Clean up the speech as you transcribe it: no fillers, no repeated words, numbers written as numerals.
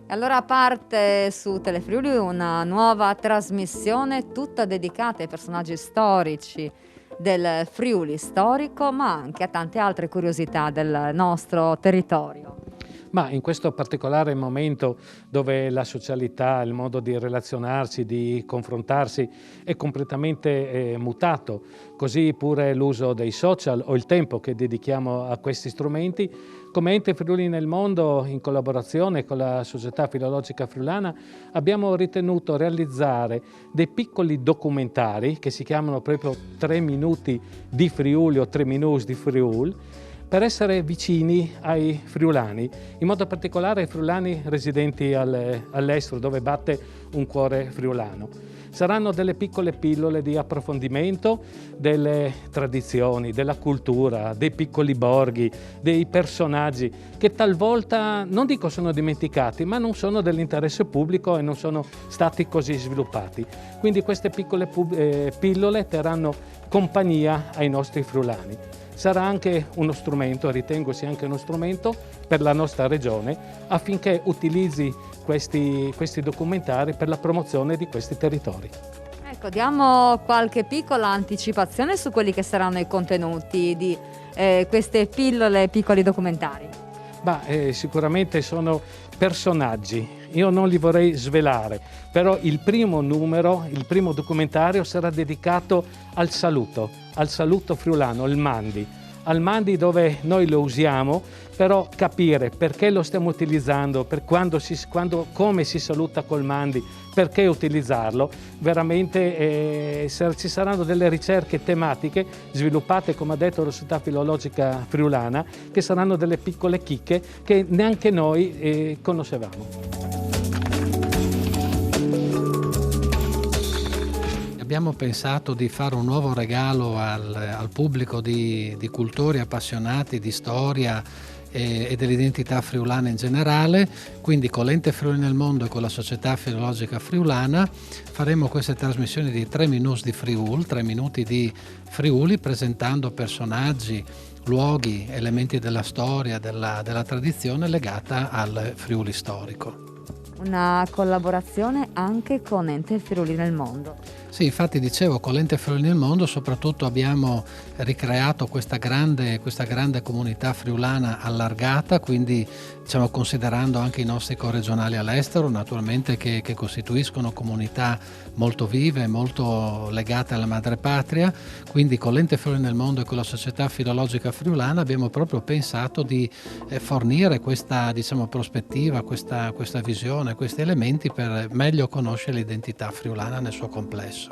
E allora parte su Telefriuli una nuova trasmissione tutta dedicata ai personaggi storici del Friuli storico, ma anche a tante altre curiosità del nostro territorio. Ma in questo particolare momento dove la socialità, il modo di relazionarsi, di confrontarsi è completamente mutato, così pure l'uso dei social o il tempo che dedichiamo a questi strumenti, come Ente Friuli nel Mondo, in collaborazione con la Società Filologica Friulana, abbiamo ritenuto realizzare dei piccoli documentari che si chiamano proprio 3 minuti di Friuli o 3 minuti di Friuli, per essere vicini ai friulani, in modo particolare ai friulani residenti all'estero, dove batte un cuore friulano. Saranno delle piccole pillole di approfondimento delle tradizioni, della cultura, dei piccoli borghi, dei personaggi che talvolta, non dico sono dimenticati, ma non sono dell'interesse pubblico e non sono stati così sviluppati. Quindi queste piccole pillole terranno compagnia ai nostri friulani. Sarà anche uno strumento, ritengo sia anche uno strumento per la nostra regione affinché utilizzi questi documentari per la promozione di questi territori. Ecco, diamo qualche piccola anticipazione su quelli che saranno i contenuti di queste pillole, piccoli documentari. Sicuramente sono personaggi, io non li vorrei svelare, però il primo documentario sarà dedicato al saluto friulano, il Mandi. Al Mandi dove noi lo usiamo, però capire perché lo stiamo utilizzando, come si saluta col Mandi, perché utilizzarlo, veramente ci saranno delle ricerche tematiche sviluppate, come ha detto la Società Filologica Friulana, che saranno delle piccole chicche che neanche noi conoscevamo. Abbiamo pensato di fare un nuovo regalo al pubblico di cultori appassionati di storia e dell'identità friulana in generale, quindi con l'Ente Friuli nel Mondo e con la Società Filologica Friulana faremo queste trasmissioni di 3 minuti di Friuli, 3 minuti di Friuli, presentando personaggi, luoghi, elementi della storia, della tradizione legata al Friuli storico. Una collaborazione anche con Ente Friuli nel Mondo. Sì, infatti dicevo, con l'Ente Friuli nel Mondo soprattutto abbiamo ricreato questa grande comunità friulana allargata, quindi diciamo considerando anche i nostri corregionali all'estero, naturalmente che costituiscono comunità molto vive, molto legate alla madrepatria, quindi con l'Ente Friuli nel Mondo e con la Società Filologica Friulana abbiamo proprio pensato di fornire questa prospettiva, questa visione, questi elementi per meglio conoscere l'identità friulana nel suo complesso.